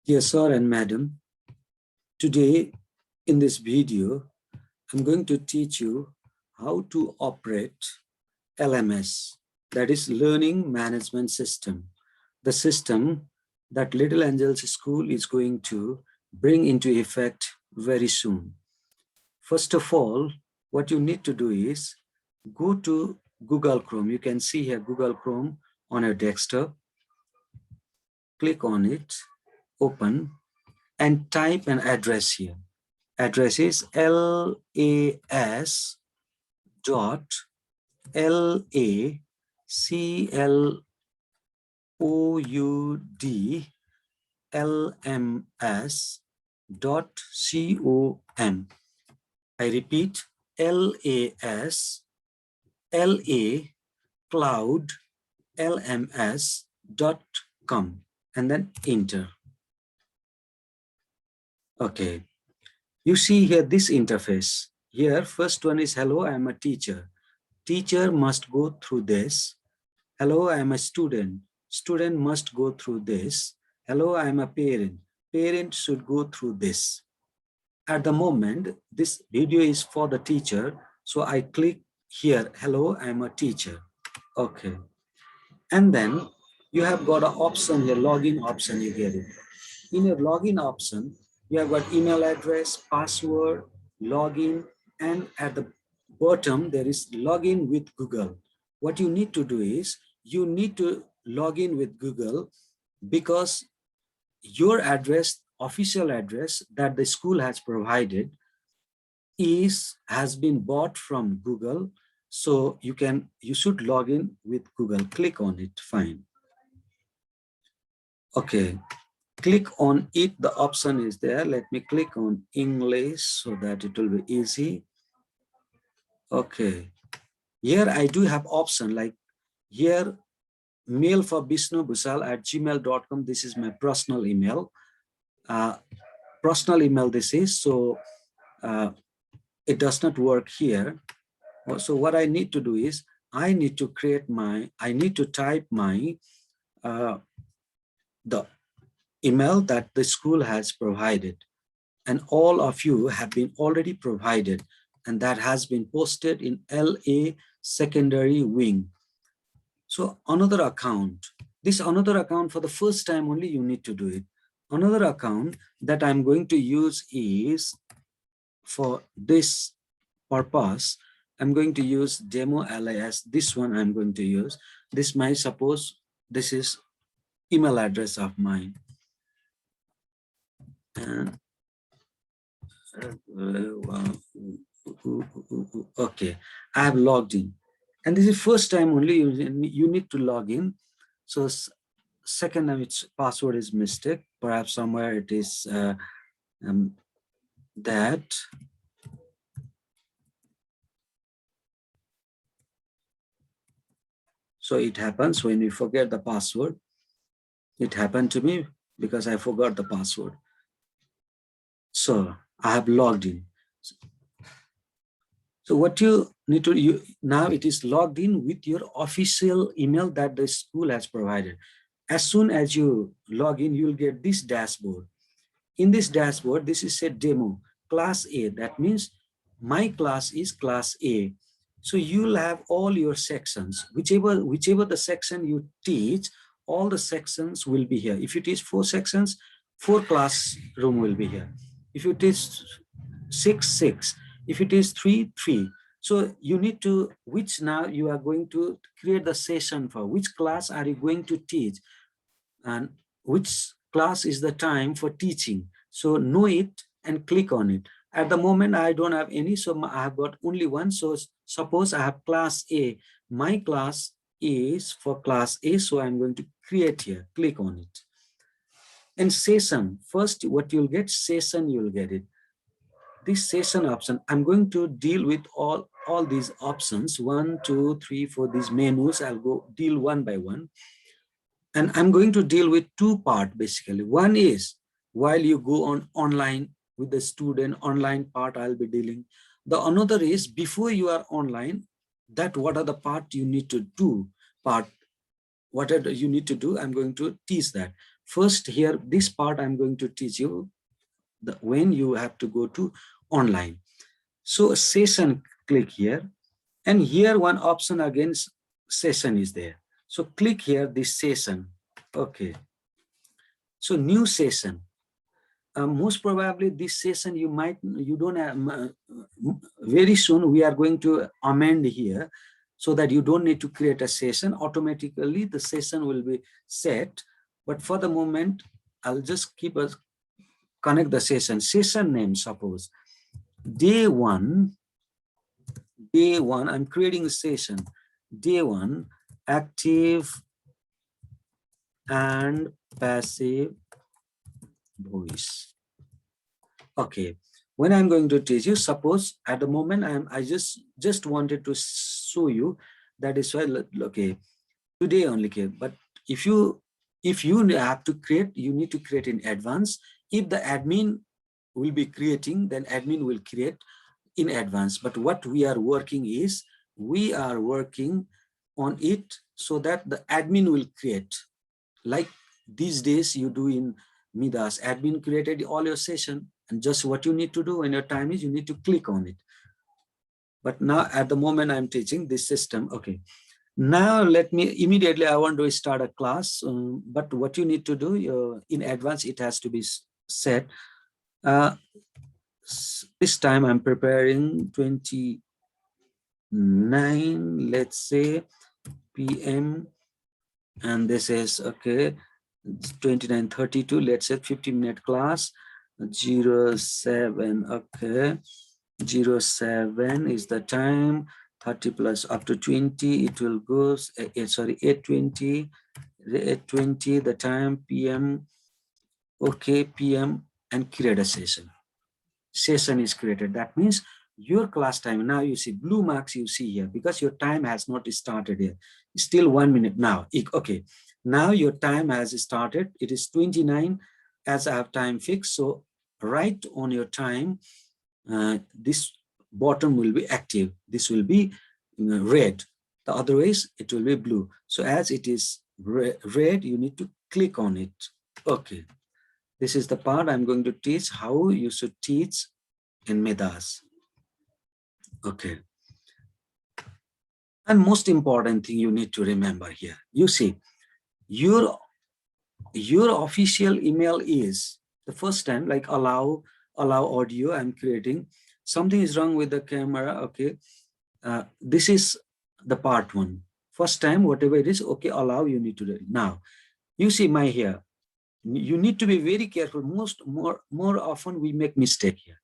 Dear sir and madam, today in this video, I'm going to teach you how to operate LMS, that is Learning Management System, the system that Little Angels School is going to bring into effect very soon. First of all, what you need to do is go to Google Chrome. You can see here Google Chrome on your desktop. Click on it, open, and type an address here. Address is las.laCloudLMS.com. I repeat, LASLACloudLMS.com, and then enter. Okay, you see here this interface. Here, first one is hello, I am a teacher. Teacher must go through this. Hello, I am a student. Student must go through this. Hello, I am a parent. Parent should go through this. At the moment, this video is for the teacher. So I click here, hello, I am a teacher. Okay. And then you have got an option here, login option, you get it. In your login option, you have got email address, password, login, and at the bottom, there is login with Google. What you need to do is, you need to log in with Google because your address, official address that the school has provided has been bought from Google. So you should log in with Google. Click on it, fine. Okay. Click on it, the option is there. Let me click on English so that it will be easy. Okay, here I do have option like here, mail for bishnubusal@gmail.com. This is my personal email. Personal email this is, so it does not work here. So what I need to do is, I need to type my, the email that the school has provided, and all of you have been already provided, and that has been posted in LA secondary wing. So another account, this another account, for the first time only you need to do it. Another account that I'm going to use is for this purpose. I'm going to use demo LAS. This one I'm going to use. This might suppose this is email address of mine. Okay, I have logged in, and this is first time only you need to log in. So second time its password is mistake, perhaps somewhere it is that. So it happens when you forget the password. It happened to me because I forgot the password. So I have logged in. So what you need to, now it is logged in with your official email that the school has provided. As soon as you log in, you'll get this dashboard. In this dashboard, this is a demo, class A. That means my class is class A. So you'll have all your sections, whichever the section you teach, all the sections will be here. If you teach 4 sections, 4 classroom will be here. If you teach 6, if it is 3. So you need to, which now you are going to create the session for, which class are you going to teach, and which class is the time for teaching. So know it and click on it. At the moment, I don't have any, so I have got only one. So suppose I have class A. My class is for class A, so I'm going to create here. Click on it. And session, first what you'll get, session, you'll get it. This session option, I'm going to deal with all these options, 1, 2, 3, 4, these menus. I'll go deal one by one. And I'm going to deal with 2 parts basically. One is while you go on online with the student, online part I'll be dealing. The another is before you are online, that what are the part you need to do, whatever you need to do, I'm going to teach that. First here, this part I'm going to teach you when you have to go to online. So session, click here, and here one option again, session is there. So click here, this session. Okay. So new session. Most probably this session you don't have, very soon we are going to amend here so that you don't need to create a session. Automatically the session will be set, but for the moment I'll just connect the session name. Suppose day one, I'm creating a session, day one, active and passive voice. Okay, when I'm going to teach you, suppose at the moment I just wanted to show you, that is why, okay, today only, okay. But if you have to create, you need to create in advance. If the admin will be creating, then admin will create in advance. But what we are working is, we are working on it so that the admin will create. Like these days you do in Midas, admin created all your session, and just what you need to do when your time is, you need to click on it. But now at the moment I'm teaching this system. Okay, now let me immediately, I want to start a class, but what you need to do in advance, it has to be set. This time I'm preparing 29, let's say, PM, and this is okay, 29:32, let's say 50-minute class. 07, okay, 07 is the time, 30 plus up to 20, it will go, sorry, 8:20, the time, PM, okay, PM, and create a session. Session is created. That means your class time, now you see blue marks you see here, because your time has not started here. Still 1 minute now. Okay, now your time has started. It is 29 as I have time fixed. So right on your time, this bottom will be active. This will be red. The other ways it will be blue. So as it is red, you need to click on it. Okay. This is the part I'm going to teach how you should teach in Midas. Okay. And most important thing you need to remember here, you see, your official email is the first time, like allow audio, I'm creating. Something is wrong with the camera. Okay. This is the part one. First time, whatever it is, okay, allow, you need to do it. Now, you see my here. You need to be very careful. More often we make mistake here.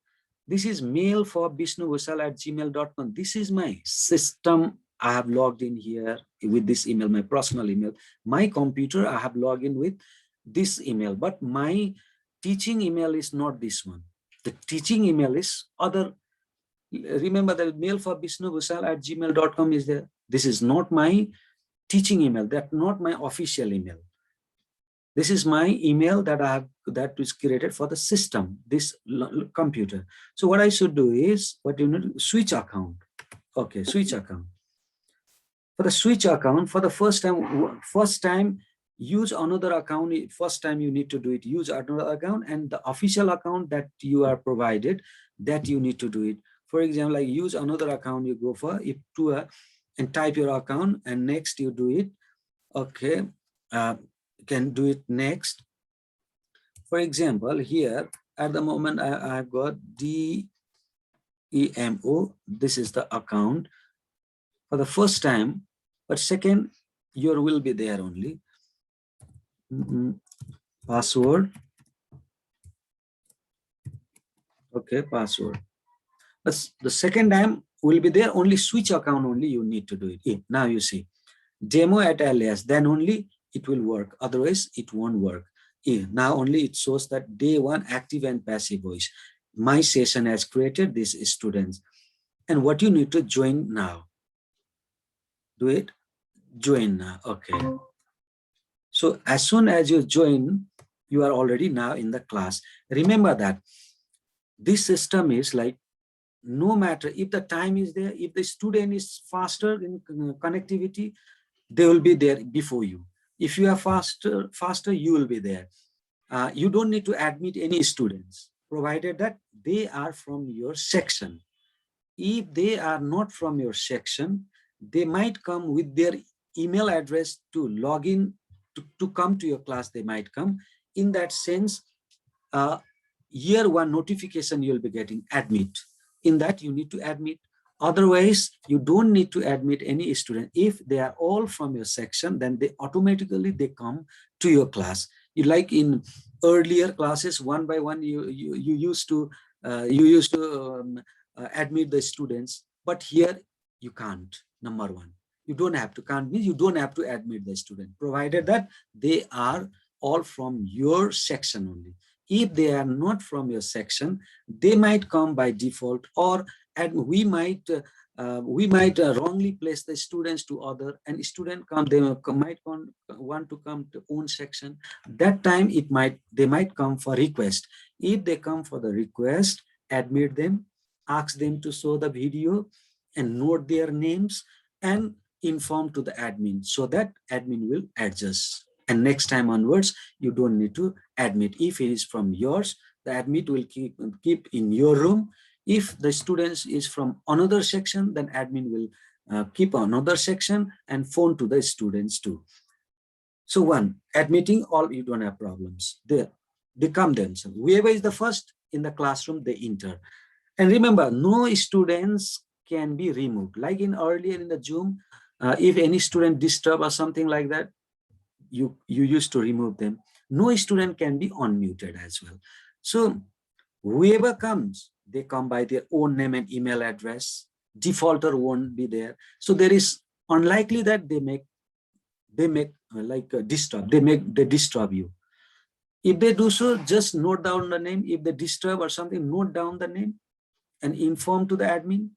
This is mail for vishnuvusal@gmail.com. This is my system. I have logged in here with this email, my personal email. My computer, I have logged in with this email, but my teaching email is not this one. The teaching email is other. Remember that mail for vishnuvusal@gmail.com is there. This is not my teaching email. That's not my official email. This is my email that I have, that was created for the system, this computer. So what I should do is, what you need, switch account. Okay, switch account. For the switch account, for the first time, use another account. First time you need to do it, use another account, and the official account that you are provided, that you need to do it. For example, like use another account, you go for it to and type your account, and next you do it. Okay. Can do it next. For example, here at the moment I've got DEMO. This is the account for the first time, but second, your will be there only. Password. Okay, password. But the second time will be there only, switch account only, you need to do it. Now you see demo at alias, then only it will work, otherwise it won't work. Now only it shows that day one, active and passive voice. My session has created these students, and what you need to join now. Do it, join now. Okay. So as soon as you join, you are already now in the class. Remember that this system is like, no matter if the time is there, if the student is faster in connectivity, they will be there before you. If you are faster, you will be there. You don't need to admit any students, provided that they are from your section. If they are not from your section, they might come with their email address to log in, to come to your class. They might come. In that sense, year one notification you'll be getting, admit. In that you need to admit. Otherwise, you don't need to admit any student. If they are all from your section, then they automatically they come to your class. You, like in earlier classes, one by one, you used to admit the students, but here you can't. Number one, you don't have to, can't mean you don't have to admit the student, provided that they are all from your section only. If they are not from your section, they might come by default, or we might wrongly place the students to other, and student come, they might want to come to own section. That time they might come for request. If they come for the request, admit them, ask them to show the video and note their names and inform to the admin, so that admin will adjust. And next time onwards, you don't need to admit. If it is from yours, the admit will keep in your room. If the students is from another section, then admin will keep another section and phone to the students too. So one, admitting all, you don't have problems. They come themselves. Whoever is the first in the classroom, they enter. And remember, no students can be removed. Like in earlier in the Zoom, if any student disturb or something like that, you used to remove them. No student can be unmuted as well. So whoever comes, they come by their own name and email address. Defaulter won't be there. So there is unlikely that they make disturb. They disturb you. If they do so, just note down the name. If they disturb or something, note down the name and inform to the admin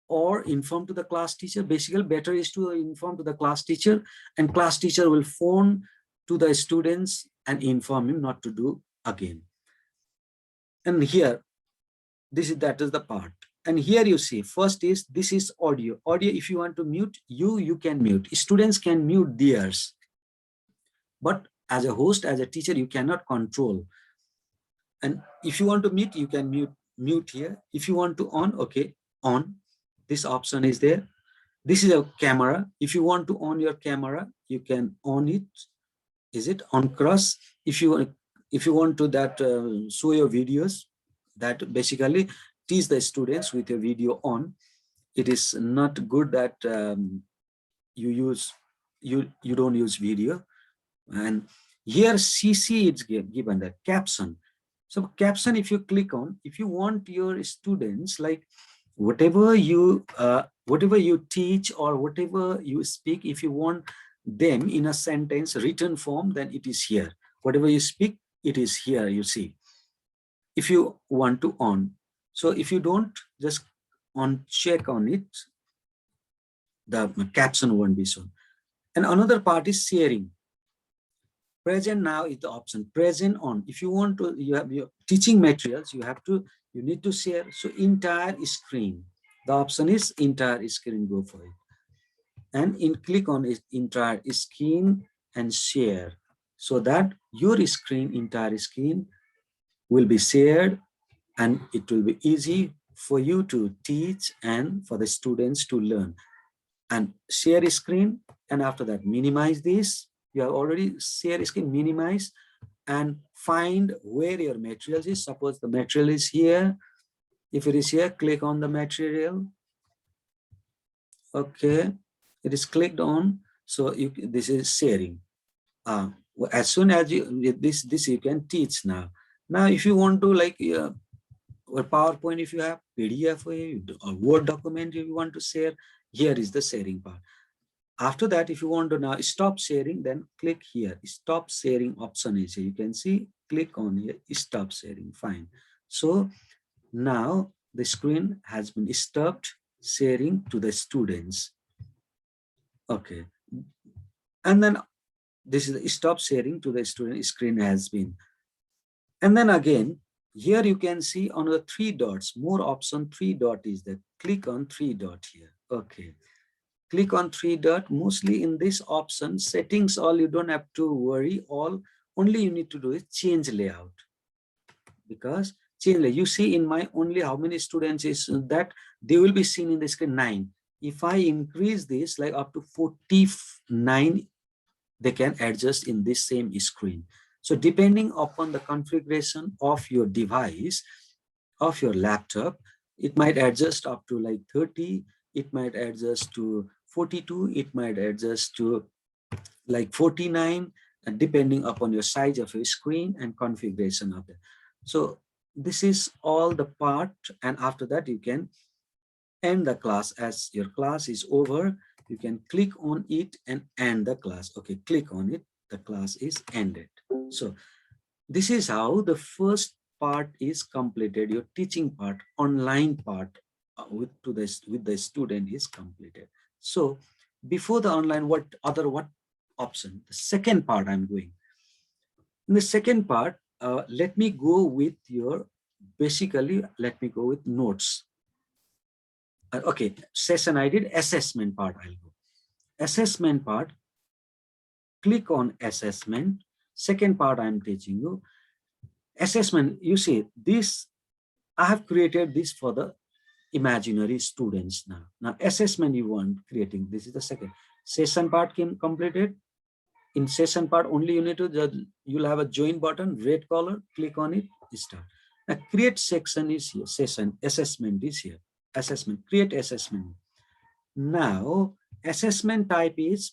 or inform to the class teacher. Basically, better is to inform to the class teacher, and class teacher will phone to the students and inform him not to do again. And here, that is the part. And here you see, first is, this is audio. Audio, if you want to mute, you can mute. Students can mute theirs. But as a host, as a teacher, you cannot control. And if you want to mute, you can mute here. If you want to on, okay, on. This option is there. This is a camera. If you want to on your camera, you can on it. Is it on cross? If you want to that show your videos, that basically teach the students with your video on. It is not good that you don't use video. And here CC is given, that caption. So caption, if you click on, if you want your students, like whatever you teach or whatever you speak, if you want them in a sentence written form, then it is here. Whatever you speak, it is here, you see. If you want to on, so if you don't, just on check on it, the caption won't be shown. And another part is sharing. Present now is the option, present on. If you want to, you have your teaching materials, you need to share. So entire screen, the option is entire screen, go for it. And click on entire screen and share, so that your screen, entire screen will be shared, and it will be easy for you to teach and for the students to learn. And share screen, and after that minimize this. You have already shared screen, minimize, and find where your materials is. Suppose the material is here. If it is here, click on the material. Okay, it is clicked on. So this is sharing. As soon as you this you can teach now. Now, if you want to, like or PowerPoint, if you have PDF or Word document, if you want to share, here is the sharing part. After that, if you want to now stop sharing, then click here. Stop sharing option is here. You can see, click on here, stop sharing. Fine. So now the screen has been stopped sharing to the students. Okay. And then this is stop sharing to the student, screen has been. And then again, here you can see on the 3 dots, more option, 3 dot is there. Click on 3 dot here. Okay. click on three dot. Mostly in this option, settings, all you don't have to worry. All only you need to do is change layout, because change, you see in my only how many students is that they will be seen in the screen 9. If I increase this like up to 49, they can adjust in this same screen. So depending upon the configuration of your device, of your laptop, it might adjust up to like 30, it might adjust to 42, it might adjust to like 49, depending upon your size of your screen and configuration of it. So this is all the part, and after that you can end the class. As your class is over, you can click on it and end the class. Okay, click on it, the class is ended. So this is how the first part is completed. Your teaching part, online part with the student is completed. So before the online, what option? The second part I'm going. In the second part, let me go with your, basically, let me go with notes. Okay, session I did, assessment part I'll go. Assessment part, click on assessment. Second part I'm teaching you. Assessment, you see this, I have created this for the imaginary students now. Now assessment you want creating, this is the second. Session part came completed. In session part only you need to, you'll have a join button, red color, click on it, start. Now create section is here, session, assessment is here, assessment, create assessment. Now assessment type is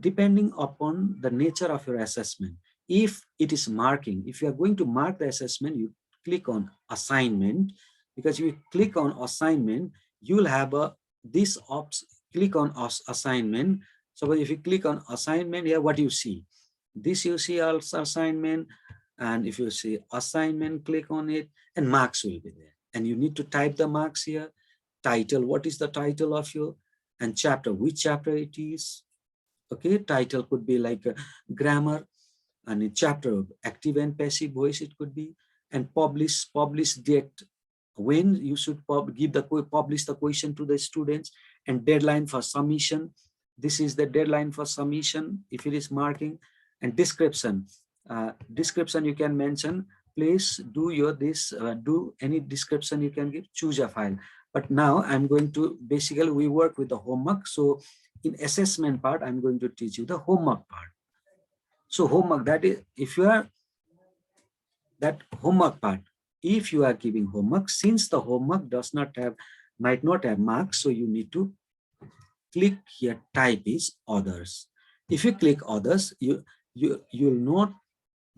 depending upon the nature of your assessment. If it is marking, if you are going to mark the assessment, you click on assignment, because you click on assignment, you will have a this ops, click on assignment. So if you click on assignment here, what you see, this you see also assignment, and if you see assignment, click on it and marks will be there, and you need to type the marks here. Title, what is the title of your, and chapter, which chapter it is. Okay, title could be like grammar, and a chapter active and passive voice it could be, and publish date, when you should publish the question to the students, and deadline for submission. This is the deadline for submission if it is marking. And description, description you can mention, please do your this, do any description you can give, choose a file. But now I'm going to, basically we work with the homework, so in assessment part I'm going to teach you the homework part. So homework, that is, if you are, that homework part, if you are giving homework, since the homework does not have, might not have marks, so you need to click here, type is others. If you click others, you'll not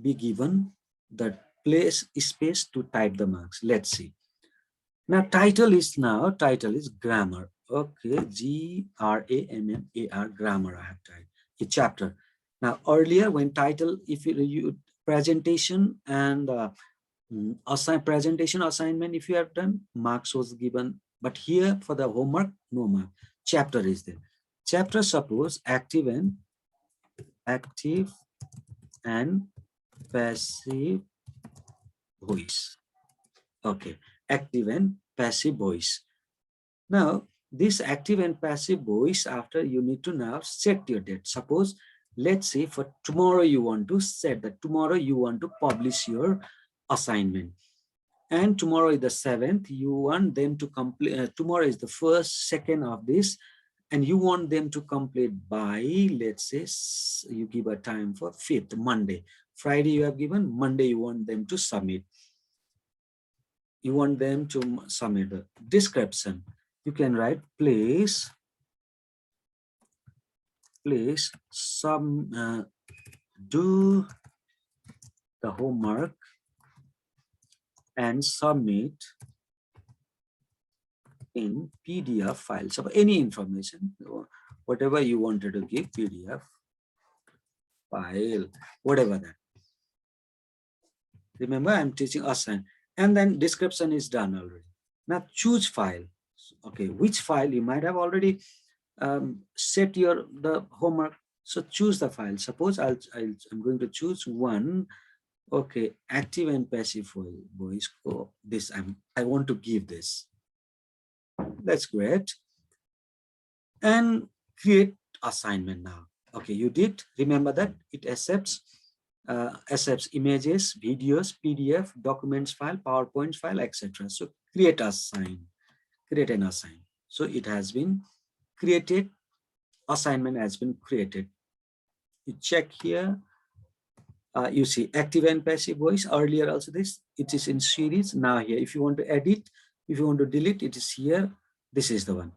be given the place space to type the marks. Let's see. Now title is grammar. Okay, GRAMMAR, grammar I have typed, a chapter. Now earlier when title, if you presentation and presentation assignment, if you have done, marks was given, but here for the homework, no mark. Chapter is there. Chapter, suppose active and passive voice. Okay, active and passive voice. Now this active and passive voice, after you need to now set your date. Suppose, let's say for tomorrow you want to set that tomorrow you want to publish your assignment, and tomorrow is the 7th, you want them to complete, tomorrow is the 1st, 2nd of this, and you want them to complete by, let's say you give a time for 5th, Monday. Friday you have given, Monday you want them to submit. You want them to submit the description. You can write, please do the homework and submit in PDF file. So any information, whatever you wanted to give, PDF file, whatever that. Remember, I'm teaching assign, and then description is done already. Now choose file. Okay, which file? You might have already set the homework. So choose the file. Suppose I'm going to choose one. Okay, active and passive voice. Oh, this I want to give this. That's great. And create assignment now. Okay, you did remember that it accepts images, videos, PDF, documents file, PowerPoint file, etc. So create an assign. So it has been created, assignment has been created. You check here, you see active and passive voice. Earlier also this, it is in series. Now here, if you want to edit, if you want to delete, it is here. This is the one.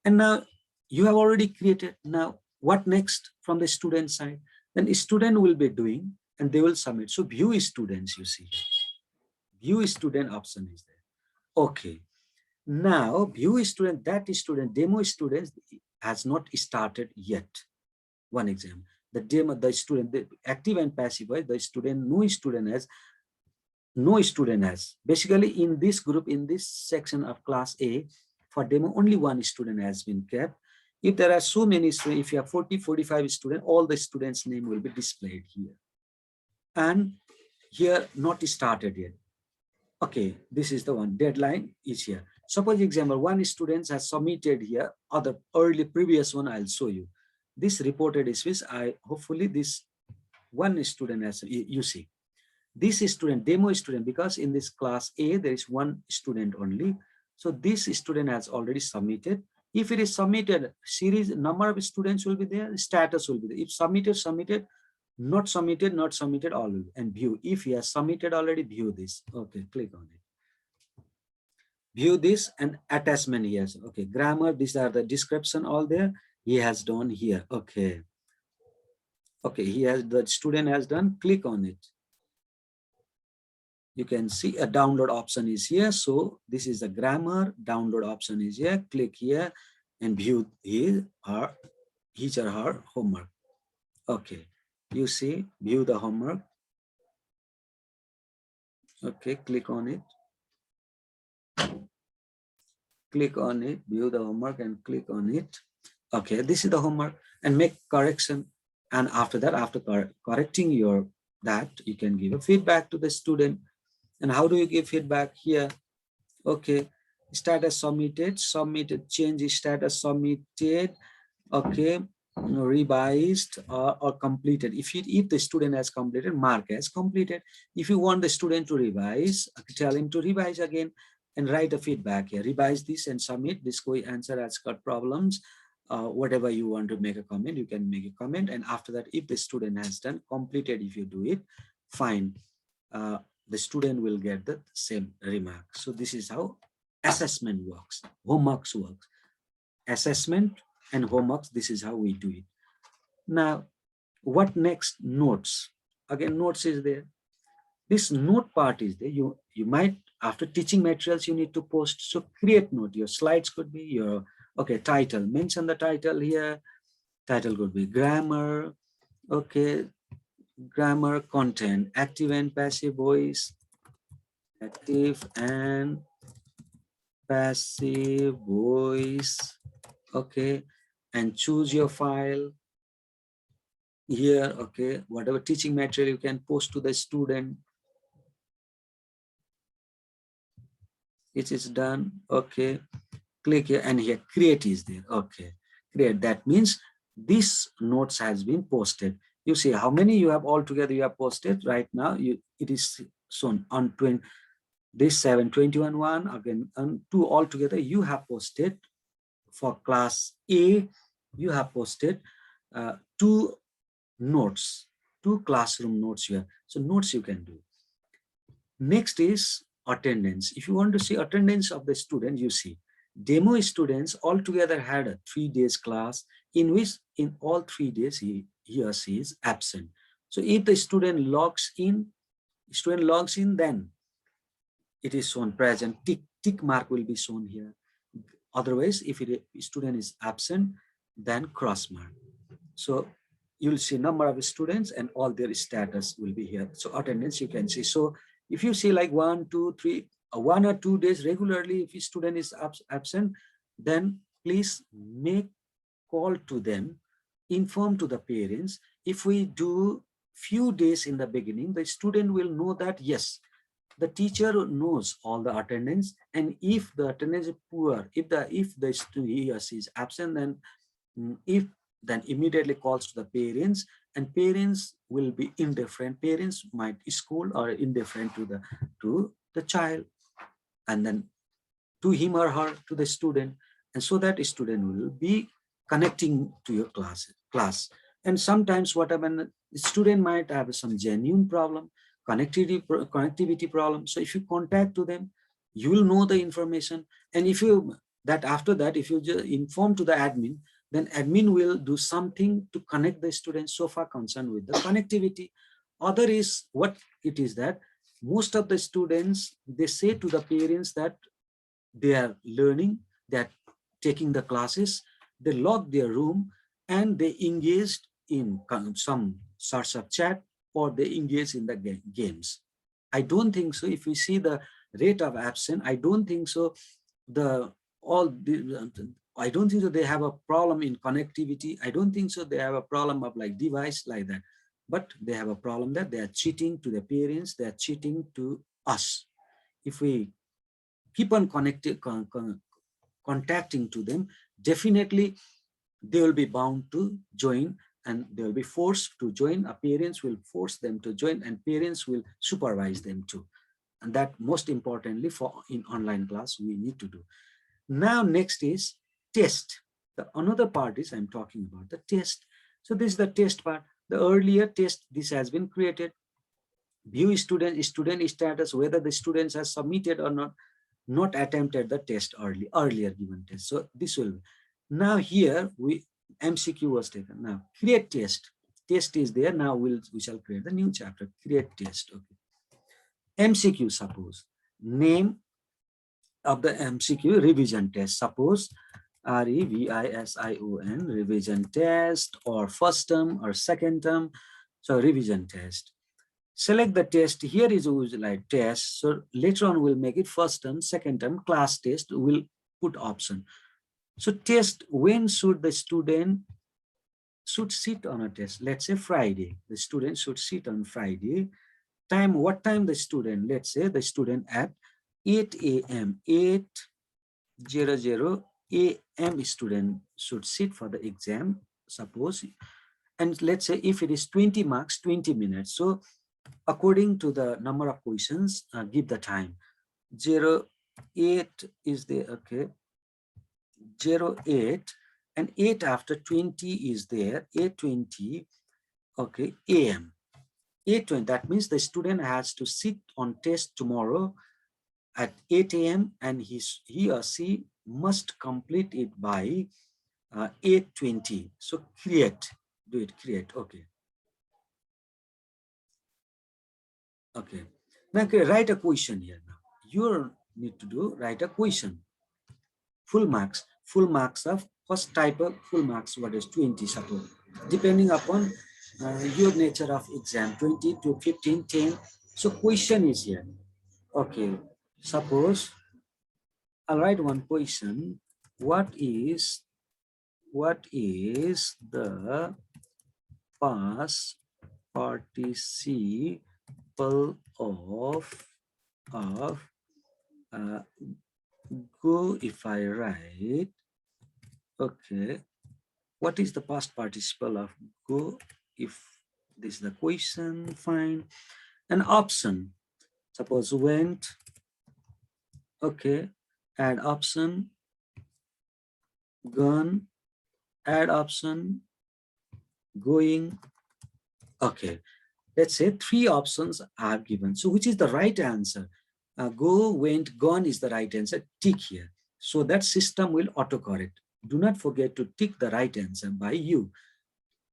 And now you have already created. Now what next from the student side? Then a student will be doing and they will submit. So view students, you see, view student option is there. Okay, now view student, that student, demo students has not started yet. One example, the demo, the student, the active and passive voice, the student, no student has. Basically in this group, in this section of class A, for demo, only one student has been kept. If there are so many students, if you have 40, 45 students, all the students' name will be displayed here. And here, not started yet. Okay, this is the one, deadline is here. Suppose example, one student has submitted here, other early previous one, I'll show you. This reported is hopefully this one student has, you see, this student, demo student, because in this class A, there is one student only. So this student has already submitted. If it is submitted, series number of students will be there, status will be there. If submitted, not submitted, all will be, and view. If he has submitted already, view this. Okay, click on it. View this and attachment here. Okay, grammar, these are the description all there. He has done here. Okay. Okay, the student has done, click on it. You can see a download option is here. So this is the grammar, download option is here. Click here and view his or her homework. Okay, you see, view the homework. Okay, click on it. Click on it, view the homework and click on it. Okay, this is the homework, and make correction. And after that, after correcting that, you can give a feedback to the student. And how do you give feedback here? Okay, status submitted, change status submitted. Okay, revised or completed. If the student has completed, mark as completed. If you want the student to revise, tell him to revise again and write a feedback here. Revise this and submit. This answer has got problems. Whatever you want to make a comment, you can make a comment. And after that, if the student has done completed, if you do it, fine. The student will get the same remark. So this is how assessment works, homeworks works. Assessment and homeworks, this is how we do it. Now, what next? Notes. Again, notes is there. This note part is there. You might, after teaching materials, you need to post. So create note. Your slides could be your, okay, title. Mention the title here. Title could be grammar. Okay, grammar, content, active and passive voice, active and passive voice. Okay, and choose your file here. Okay, whatever teaching material you can post to the student. It is done. Okay, click here, and here create is there. Okay, create, that means this notes has been posted. You see how many you have altogether you have posted right now. It is shown on 20, this 721 one, again, and 2 altogether you have posted. For class A, you have posted 2 notes, 2 classroom notes here. So notes you can do. Next is attendance. If you want to see attendance of the student, you see demo students altogether had a 3 days class, in which in all 3 days he or she is absent. So if the student logs in, then it is shown present. Tick mark will be shown here. Otherwise, if student is absent, then cross mark. So you'll see number of students and all their status will be here. So attendance you can see. So if you see like 1, 2, 3, 1 or 2 days regularly, if a student is absent, then please make call to them, inform to the parents. If we do few days in the beginning, the student will know that yes, the teacher knows all the attendance, and if the attendance is poor, if he or she is absent, then if then immediately calls to the parents, and parents will be indifferent. Parents might scold or indifferent to the child, and then to him or her, to the student, and so that student will be connecting to your class. And sometimes what happen, the student might have some genuine problem, connectivity problem. So if you contact to them, you will know the information. And if you that after that, if you just inform to the admin, then admin will do something to connect the students, so far concerned with the connectivity. Other is what it is that most of the students, they say to the parents that they are learning, they are taking the classes, they lock their room, and they engaged in some sorts of chat, or they engage in the games. I don't think so. If we see the rate of absent, I don't think so. The all the I don't think so they have a problem in connectivity. I don't think so they have a problem of like device like that. But they have a problem that they are cheating to the parents, they are cheating to us. If we keep on contacting to them, definitely they will be bound to join, and they will be forced to join. Parents will force them to join, and parents will supervise them too. And that most importantly for in online class we need to do. Now next is test. The another part is I'm talking about the test. So this is the test part. The earlier test, this has been created. View student status, whether the students have submitted or not attempted the test earlier given test. So this will now here we MCQ was taken. Now create test. Test is there. Now we shall create the new chapter. Create test. Okay. MCQ, suppose name of the MCQ revision test. Suppose revision revision test, or first term or second term. So revision test. Select the test. Here is like test. So later on we'll make it first term, second term, class test. We'll put option. So test, when should the student should sit on a test? Let's say Friday. The student should sit on Friday. Time, what time the student? Let's say the student at 8 a.m. 8:00 a.m. student should sit for the exam, suppose. And let's say if it is 20 marks, 20 minutes. So according to the number of questions, give the time. 08 is there, okay. 08 and 8 after 20 is there, 8:20, okay, a.m. 8:20, that means the student has to sit on test tomorrow at 8 a.m. and he or she must complete it by 8:20. So create, do it, create, okay. Okay, now write a question here. Now you need to do write a question. Full marks of first type of full marks, what is 20, suppose, depending upon your nature of exam, 20 to 15, 10. So question is here. Okay, suppose I'll write one question. What is the past participle of go? If I write, okay, what is the past participle of go? If this is the question, fine. An option, suppose went, okay, add option, gone, add option, going, okay. Let's say 3 options are given. So which is the right answer? Go, went, gone is the right answer. Tick here. So that system will autocorrect. Do not forget to tick the right answer by you,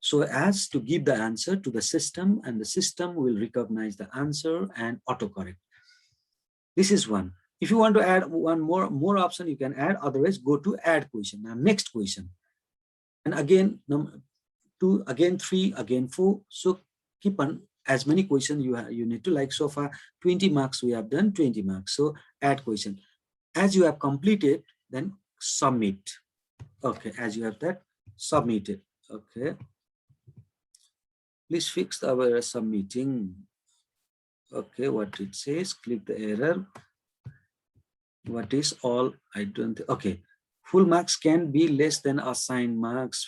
so as to give the answer to the system, and the system will recognize the answer and autocorrect. This is one. If you want to add one more option, you can add. Otherwise, go to add question. Now next question, and again number 2, again 3, again 4. So keep on as many questions you need to, like so far 20 marks we have done, 20 marks. So add question. As you have completed, then submit. Okay, as you have that, submit it. Okay, please fix our submitting. Okay, what it says, click the error. What is all? I don't, okay, Full marks can be less than assigned marks.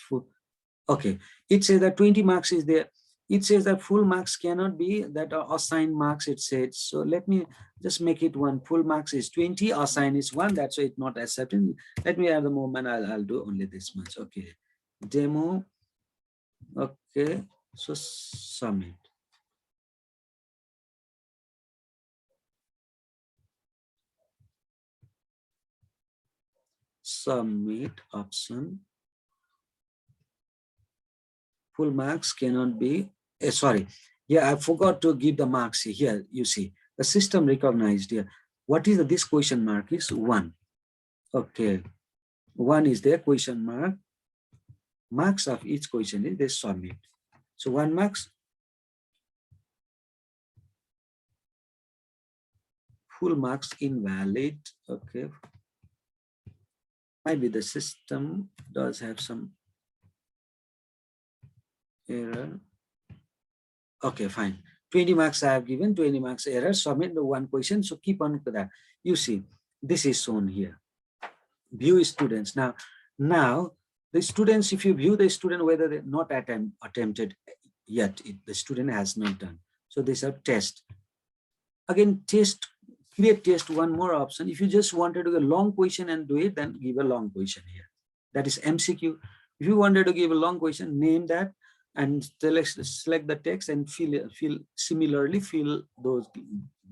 Okay, it says that 20 marks is there. It says that full marks cannot be that are assigned marks, it said. So let me just make it one. Full marks is 20, assigned is 1. That's why it's not accepted. Let me at the moment, I'll do only this much. Okay, demo. Okay, so submit. Submit option. Full marks cannot be, sorry. Yeah, I forgot to give the marks here. You see, the system recognized here. What is this question mark is 1. Okay, 1 is there, question mark. Marks of each question is they submit. So 1 marks, full marks invalid. Okay, might be the system does have some error. Okay, fine. 20 marks I have given, 20 marks error, submit the 1 question. So keep on to that. You see, this is shown here. View students. Now the students, if you view the student, whether they're not attempted yet, the student has not done. So these are test. Again, test, create test, one more option. If you just wanted to do a long question and do it, then give a long question here. That is MCQ. If you wanted to give a long question, name that and select the text and similarly fill those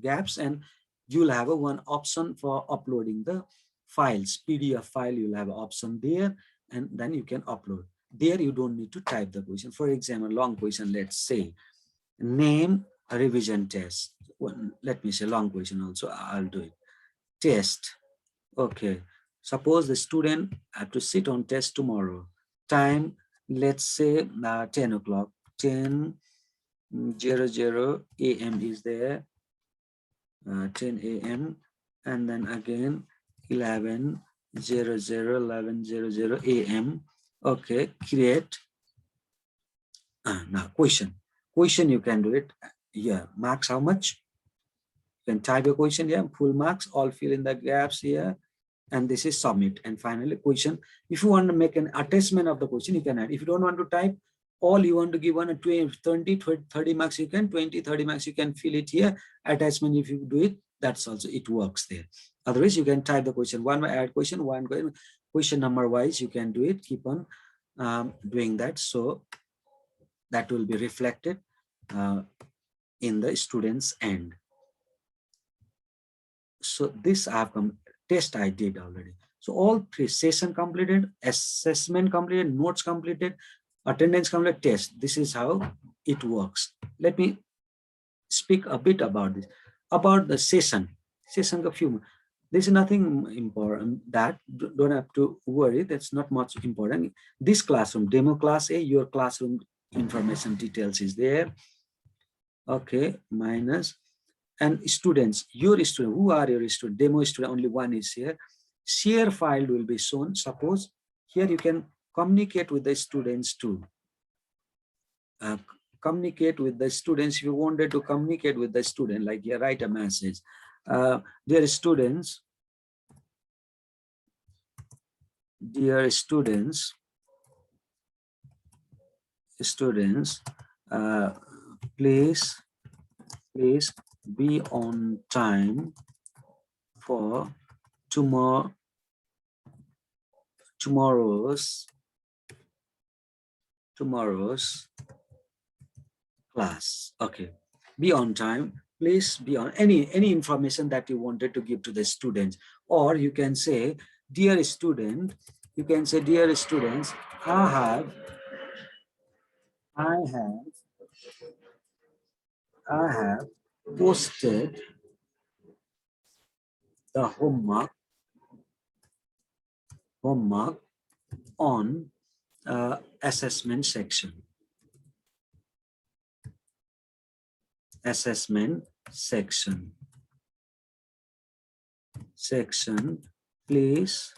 gaps, and you'll have a one option for uploading the files. PDF file, you'll have an option there, and then you can upload. There you don't need to type the question. For example, long question, let's say, name a revision test. Let me say long question also, I'll do it. Test. Okay. Suppose the student have to sit on test tomorrow. Time, let's say 10 o'clock. 10:00 a.m. is there. 10 a.m. and then again 11:00 a.m. Okay, create. Now question you can do it. Yeah, marks how much? You can type a question here, full marks, all fill in the gaps here, and this is submit. And finally question, if you want to make an attachment of the question, you can add. If you don't want to type, all you want to give one 20, 30 marks, you can 20, 30 marks, you can fill it here. Attachment, if you do it, that's also, it works there. Otherwise, you can type the question, one add question, one question number wise, you can do it, keep on doing that. So that will be reflected in the student's end. So this I have test I did already. So all 3 session completed, assessment completed, notes completed, attendance completed, test. This is how it works. Let me speak a bit about this. About the session a few. There's nothing important, that don't have to worry. That's not much important. This classroom, demo class A, your classroom information details is there. Okay, minus. And students, your student, who are your student? Demo student, only one is here. Share file will be shown. Suppose here you can communicate with the students too. Communicate with the students. If you wanted to communicate with the student, like here, write a message. Dear students, please be on time for tomorrow's class. Okay, be on time. Please be on any information that you wanted to give to the students. Or you can say, dear student, you can say, dear students, I have posted the homework on assessment section. Please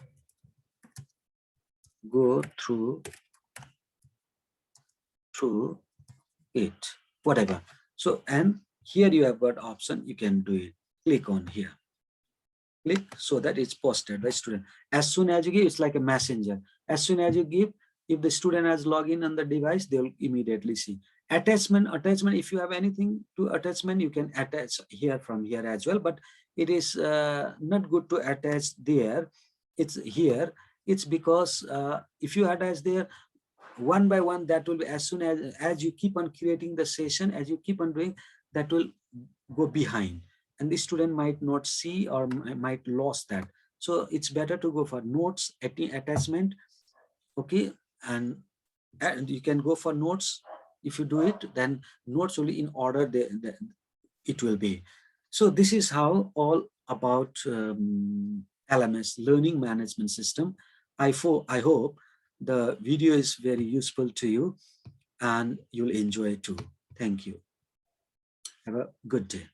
go through it, whatever. So, and here you have got option, you can do it. Click on here. click so that it's posted by student. As soon as you give, it's like a messenger. As soon as you give, if the student has login on the device, they'll immediately see. Attachment, if you have anything to attachment, you can attach here from here as well, but it is not good to attach there. It's here. It's because if you attach there, one by one, that will be, as soon as you keep on creating the session, as you keep on doing, that will go behind, and the student might not see or might lost that. So it's better to go for notes attachment. Okay, and you can go for notes. If you do it, then notes only in order it will be. So this is how all about LMS, learning management system. I hope the video is very useful to you and you'll enjoy it too. Thank you. Have a good day.